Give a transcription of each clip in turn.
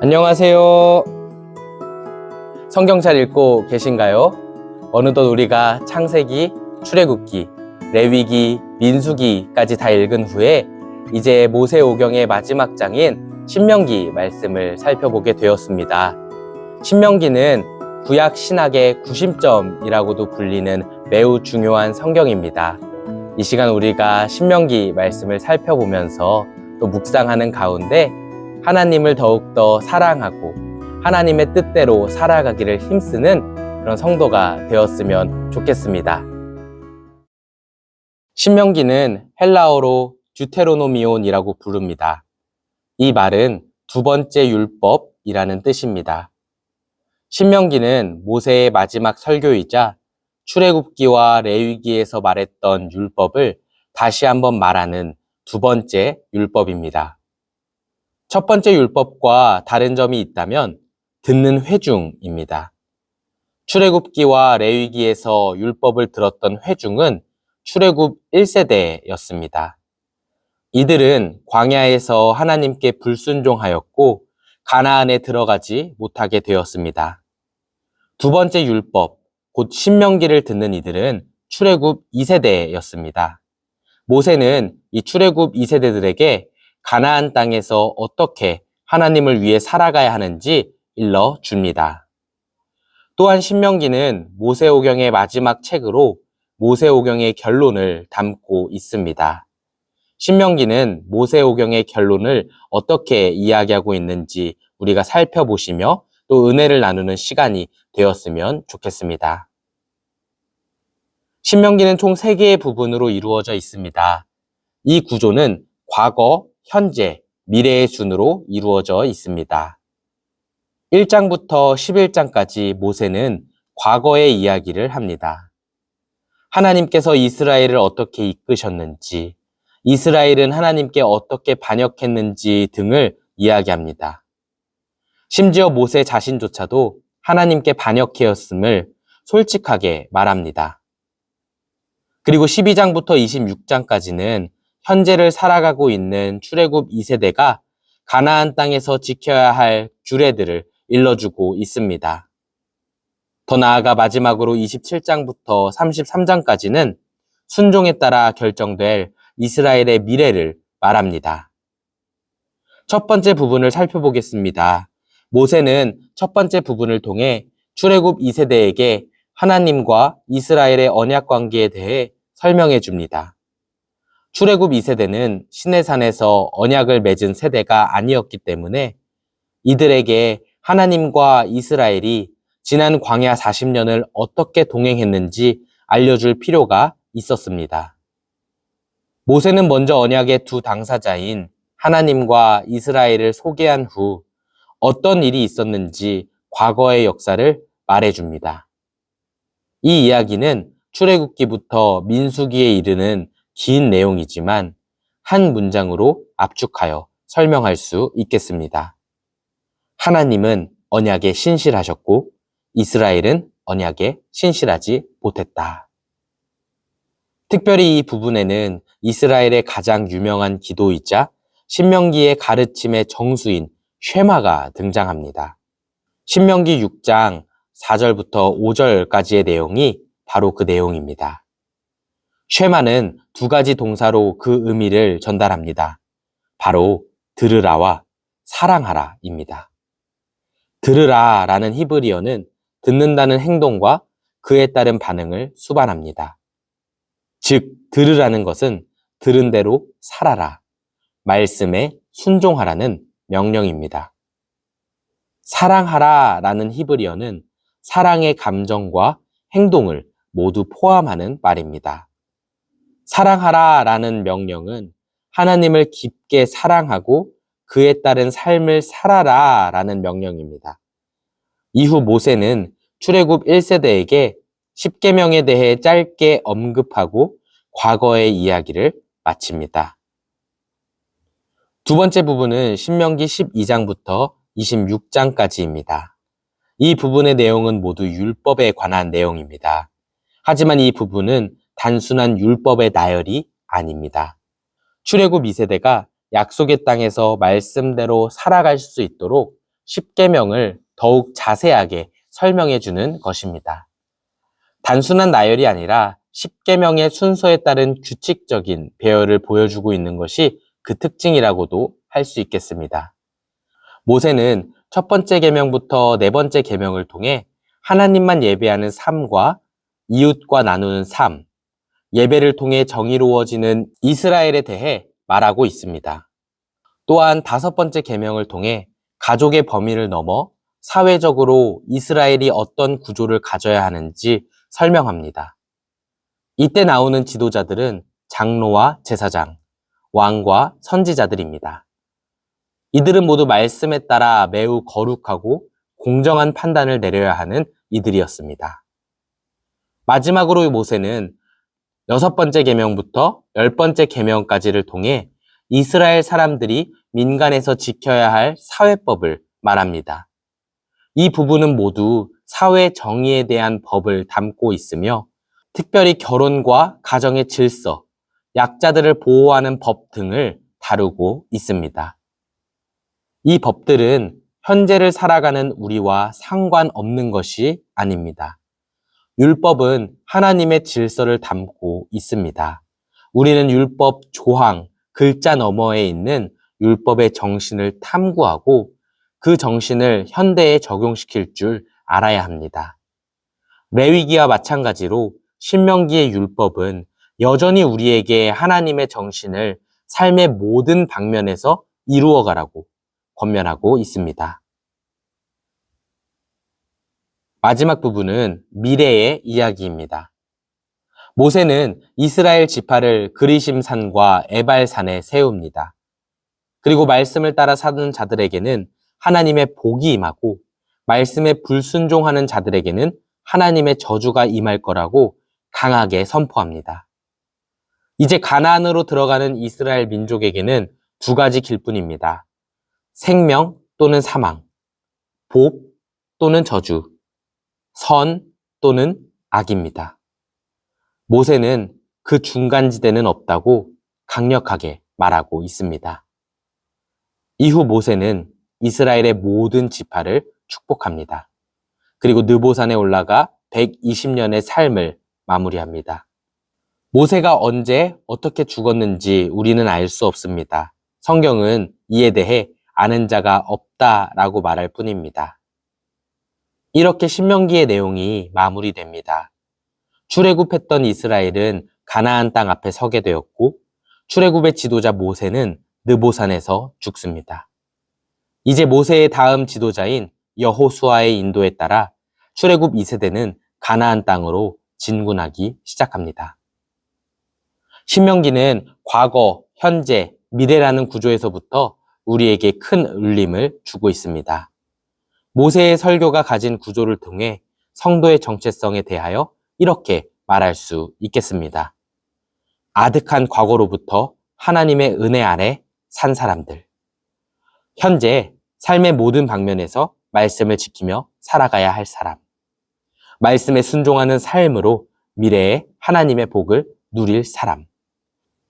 안녕하세요. 성경 잘 읽고 계신가요? 어느덧 우리가 창세기, 출애굽기, 레위기, 민수기까지 다 읽은 후에 이제 모세오경의 마지막 장인 신명기 말씀을 살펴보게 되었습니다. 신명기는 구약 신학의 구심점이라고도 불리는 매우 중요한 성경입니다. 이 시간 우리가 신명기 말씀을 살펴보면서 또 묵상하는 가운데 하나님을 더욱더 사랑하고 하나님의 뜻대로 살아가기를 힘쓰는 그런 성도가 되었으면 좋겠습니다. 신명기는 헬라어로 듀테로노미온이라고 부릅니다. 이 말은 두 번째 율법이라는 뜻입니다. 신명기는 모세의 마지막 설교이자 출애굽기와 레위기에서 말했던 율법을 다시 한번 말하는 두 번째 율법입니다. 첫 번째 율법과 다른 점이 있다면 듣는 회중입니다. 출애굽기와 레위기에서 율법을 들었던 회중은 출애굽 1세대였습니다. 이들은 광야에서 하나님께 불순종하였고 가나안에 들어가지 못하게 되었습니다. 두 번째 율법, 곧 신명기를 듣는 이들은 출애굽 2세대였습니다. 모세는 이 출애굽 2세대들에게 가나안 땅에서 어떻게 하나님을 위해 살아가야 하는지 일러줍니다. 또한 신명기는 모세오경의 마지막 책으로 모세오경의 결론을 담고 있습니다. 신명기는 모세오경의 결론을 어떻게 이야기하고 있는지 우리가 살펴보시며 또 은혜를 나누는 시간이 되었으면 좋겠습니다. 신명기는 총 3개의 부분으로 이루어져 있습니다. 이 구조는 과거, 현재, 미래의 순으로 이루어져 있습니다. 1장부터 11장까지 모세는 과거의 이야기를 합니다. 하나님께서 이스라엘을 어떻게 이끄셨는지, 이스라엘은 하나님께 어떻게 반역했는지 등을 이야기합니다. 심지어 모세 자신조차도 하나님께 반역하였음을 솔직하게 말합니다. 그리고 12장부터 26장까지는 현재를 살아가고 있는 출애굽 2세대가 가나안 땅에서 지켜야 할 규례들을 일러주고 있습니다. 더 나아가 마지막으로 27장부터 33장까지는 순종에 따라 결정될 이스라엘의 미래를 말합니다. 첫 번째 부분을 살펴보겠습니다. 모세는 첫 번째 부분을 통해 출애굽 2세대에게 하나님과 이스라엘의 언약 관계에 대해 설명해 줍니다. 출애굽 2세대는 시내산에서 언약을 맺은 세대가 아니었기 때문에 이들에게 하나님과 이스라엘이 지난 광야 40년을 어떻게 동행했는지 알려줄 필요가 있었습니다. 모세는 먼저 언약의 두 당사자인 하나님과 이스라엘을 소개한 후 어떤 일이 있었는지 과거의 역사를 말해줍니다. 이 이야기는 출애굽기부터 민수기에 이르는 긴 내용이지만 한 문장으로 압축하여 설명할 수 있겠습니다. 하나님은 언약에 신실하셨고 이스라엘은 언약에 신실하지 못했다. 특별히 이 부분에는 이스라엘의 가장 유명한 기도이자 신명기의 가르침의 정수인 쉐마가 등장합니다. 신명기 6장 4절부터 5절까지의 내용이 바로 그 내용입니다. 쉐마는 두 가지 동사로 그 의미를 전달합니다. 바로 들으라와 사랑하라입니다. 들으라라는 히브리어는 듣는다는 행동과 그에 따른 반응을 수반합니다. 즉, 들으라는 것은 들은 대로 살아라, 말씀에 순종하라는 명령입니다. 사랑하라라는 히브리어는 사랑의 감정과 행동을 모두 포함하는 말입니다. 사랑하라라는 명령은 하나님을 깊게 사랑하고 그에 따른 삶을 살아라라는 명령입니다. 이후 모세는 출애굽 1세대에게 십계명에 대해 짧게 언급하고 과거의 이야기를 마칩니다. 두 번째 부분은 신명기 12장부터 26장까지입니다. 이 부분의 내용은 모두 율법에 관한 내용입니다. 하지만 이 부분은 단순한 율법의 나열이 아닙니다. 출애굽 2세대가 약속의 땅에서 말씀대로 살아갈 수 있도록 십계명을 더욱 자세하게 설명해 주는 것입니다. 단순한 나열이 아니라 십계명의 순서에 따른 규칙적인 배열을 보여주고 있는 것이 그 특징이라고도 할 수 있겠습니다. 모세는 첫 번째 계명부터 네 번째 계명을 통해 하나님만 예배하는 삶과 이웃과 나누는 삶, 예배를 통해 정의로워지는 이스라엘에 대해 말하고 있습니다. 또한 다섯 번째 계명을 통해 가족의 범위를 넘어 사회적으로 이스라엘이 어떤 구조를 가져야 하는지 설명합니다. 이때 나오는 지도자들은 장로와 제사장, 왕과 선지자들입니다. 이들은 모두 말씀에 따라 매우 거룩하고 공정한 판단을 내려야 하는 이들이었습니다. 마지막으로 모세는 여섯 번째 계명부터 열 번째 계명까지를 통해 이스라엘 사람들이 민간에서 지켜야 할 사회법을 말합니다. 이 부분은 모두 사회 정의에 대한 법을 담고 있으며 특별히 결혼과 가정의 질서, 약자들을 보호하는 법 등을 다루고 있습니다. 이 법들은 현재를 살아가는 우리와 상관없는 것이 아닙니다. 율법은 하나님의 질서를 담고 있습니다. 우리는 율법 조항, 글자 너머에 있는 율법의 정신을 탐구하고 그 정신을 현대에 적용시킬 줄 알아야 합니다. 레위기와 마찬가지로 신명기의 율법은 여전히 우리에게 하나님의 정신을 삶의 모든 방면에서 이루어가라고 권면하고 있습니다. 마지막 부분은 미래의 이야기입니다. 모세는 이스라엘 지파를 그리심 산과 에발 산에 세웁니다. 그리고 말씀을 따라 사는 자들에게는 하나님의 복이 임하고 말씀에 불순종하는 자들에게는 하나님의 저주가 임할 거라고 강하게 선포합니다. 이제 가나안으로 들어가는 이스라엘 민족에게는 두 가지 길뿐입니다. 생명 또는 사망, 복 또는 저주, 선 또는 악입니다. 모세는 그 중간지대는 없다고 강력하게 말하고 있습니다. 이후 모세는 이스라엘의 모든 지파를 축복합니다. 그리고 느보산에 올라가 120년의 삶을 마무리합니다. 모세가 언제 어떻게 죽었는지 우리는 알 수 없습니다. 성경은 이에 대해 아는 자가 없다라고 말할 뿐입니다. 이렇게 신명기의 내용이 마무리됩니다. 출애굽했던 이스라엘은 가나안 땅 앞에 서게 되었고 출애굽의 지도자 모세는 느보산에서 죽습니다. 이제 모세의 다음 지도자인 여호수아의 인도에 따라 출애굽 2세대는 가나안 땅으로 진군하기 시작합니다. 신명기는 과거, 현재, 미래라는 구조에서부터 우리에게 큰 울림을 주고 있습니다. 모세의 설교가 가진 구조를 통해 성도의 정체성에 대하여 이렇게 말할 수 있겠습니다. 아득한 과거로부터 하나님의 은혜 아래 산 사람들. 현재 삶의 모든 방면에서 말씀을 지키며 살아가야 할 사람. 말씀에 순종하는 삶으로 미래에 하나님의 복을 누릴 사람.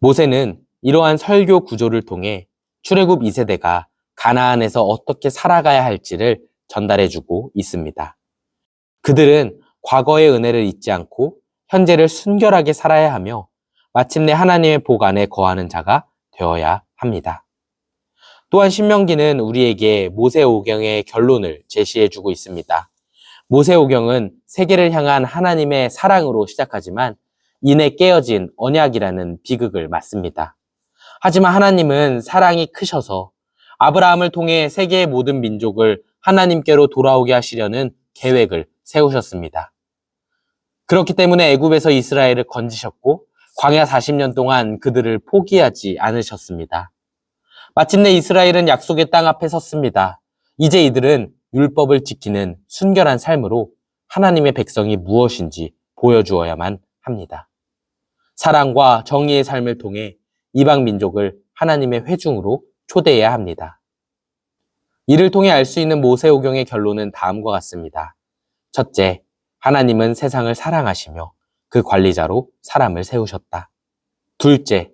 모세는 이러한 설교 구조를 통해 출애굽 2세대가 가나안에서 어떻게 살아가야 할지를 전달해주고 있습니다. 그들은 과거의 은혜를 잊지 않고 현재를 순결하게 살아야 하며 마침내 하나님의 복 안에 거하는 자가 되어야 합니다. 또한 신명기는 우리에게 모세오경의 결론을 제시해주고 있습니다. 모세오경은 세계를 향한 하나님의 사랑으로 시작하지만 이내 깨어진 언약이라는 비극을 맞습니다. 하지만 하나님은 사랑이 크셔서 아브라함을 통해 세계의 모든 민족을 하나님께로 돌아오게 하시려는 계획을 세우셨습니다. 그렇기 때문에 애굽에서 이스라엘을 건지셨고 광야 40년 동안 그들을 포기하지 않으셨습니다. 마침내 이스라엘은 약속의 땅 앞에 섰습니다. 이제 이들은 율법을 지키는 순결한 삶으로 하나님의 백성이 무엇인지 보여주어야만 합니다. 사랑과 정의의 삶을 통해 이방 민족을 하나님의 회중으로 초대해야 합니다. 이를 통해 알 수 있는 모세오경의 결론은 다음과 같습니다. 첫째, 하나님은 세상을 사랑하시며 그 관리자로 사람을 세우셨다. 둘째,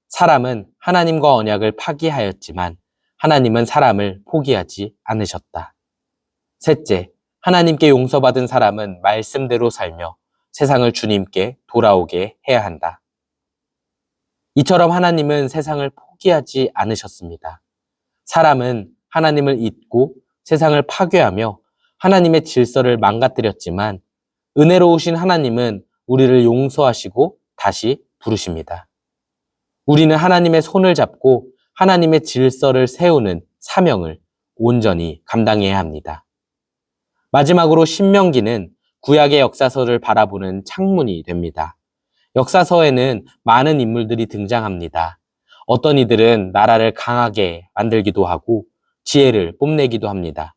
사람은 하나님과 언약을 파기하였지만 하나님은 사람을 포기하지 않으셨다. 셋째, 하나님께 용서받은 사람은 말씀대로 살며 세상을 주님께 돌아오게 해야 한다. 이처럼 하나님은 세상을 포기하지 않으셨습니다. 사람은 하나님을 잊고 세상을 파괴하며 하나님의 질서를 망가뜨렸지만 은혜로우신 하나님은 우리를 용서하시고 다시 부르십니다. 우리는 하나님의 손을 잡고 하나님의 질서를 세우는 사명을 온전히 감당해야 합니다. 마지막으로 신명기는 구약의 역사서를 바라보는 창문이 됩니다. 역사서에는 많은 인물들이 등장합니다. 어떤 이들은 나라를 강하게 만들기도 하고 지혜를 뽐내기도 합니다.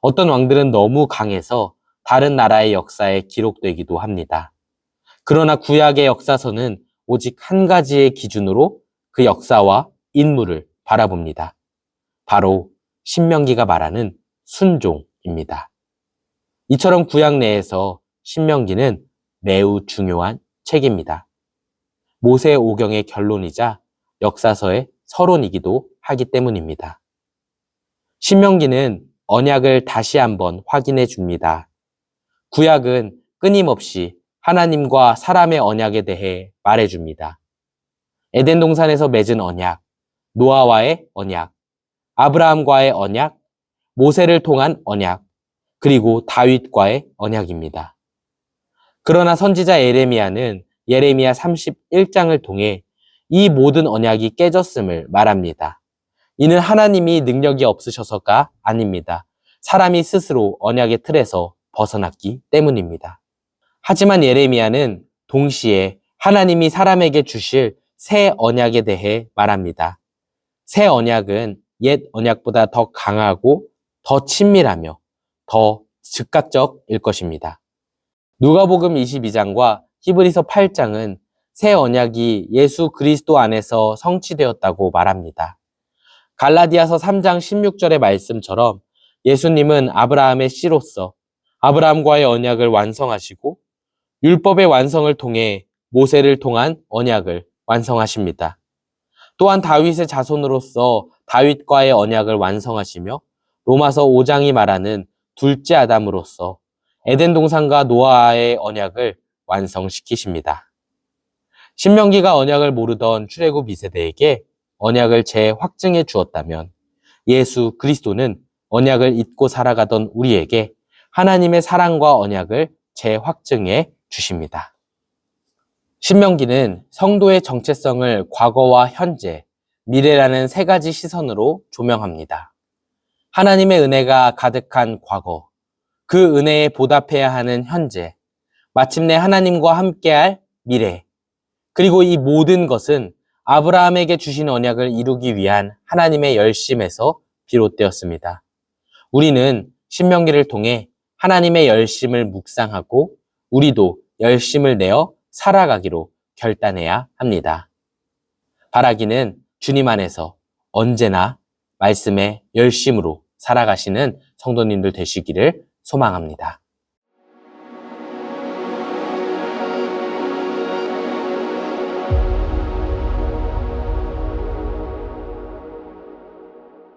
어떤 왕들은 너무 강해서 다른 나라의 역사에 기록되기도 합니다. 그러나 구약의 역사서는 오직 한 가지의 기준으로 그 역사와 인물을 바라봅니다. 바로 신명기가 말하는 순종입니다. 이처럼 구약 내에서 신명기는 매우 중요한 책입니다. 모세 오경의 결론이자 역사서의 서론이기도 하기 때문입니다. 신명기는 언약을 다시 한번 확인해 줍니다. 구약은 끊임없이 하나님과 사람의 언약에 대해 말해줍니다. 에덴 동산에서 맺은 언약, 노아와의 언약, 아브라함과의 언약, 모세를 통한 언약, 그리고 다윗과의 언약입니다. 그러나 선지자 예레미야는 예레미야 31장을 통해 이 모든 언약이 깨졌음을 말합니다. 이는 하나님이 능력이 없으셔서가 아닙니다. 사람이 스스로 언약의 틀에서 벗어났기 때문입니다. 하지만 예레미야는 동시에 하나님이 사람에게 주실 새 언약에 대해 말합니다. 새 언약은 옛 언약보다 더 강하고 더 친밀하며 더 즉각적일 것입니다. 누가복음 22장과 히브리서 8장은 새 언약이 예수 그리스도 안에서 성취되었다고 말합니다. 갈라디아서 3장 16절의 말씀처럼 예수님은 아브라함의 씨로서 아브라함과의 언약을 완성하시고 율법의 완성을 통해 모세를 통한 언약을 완성하십니다. 또한 다윗의 자손으로서 다윗과의 언약을 완성하시며 로마서 5장이 말하는 둘째 아담으로서 에덴 동산과 노아의 언약을 완성시키십니다. 신명기가 언약을 모르던 출애굽 2세대에게 언약을 재확증해 주었다면 예수 그리스도는 언약을 잊고 살아가던 우리에게 하나님의 사랑과 언약을 재확증해 주십니다. 신명기는 성도의 정체성을 과거와 현재, 미래라는 세 가지 시선으로 조명합니다. 하나님의 은혜가 가득한 과거, 그 은혜에 보답해야 하는 현재, 마침내 하나님과 함께할 미래, 그리고 이 모든 것은 아브라함에게 주신 언약을 이루기 위한 하나님의 열심에서 비롯되었습니다. 우리는 신명기를 통해 하나님의 열심을 묵상하고 우리도 열심을 내어 살아가기로 결단해야 합니다. 바라기는 주님 안에서 언제나 말씀의 열심으로 살아가시는 성도님들 되시기를 소망합니다.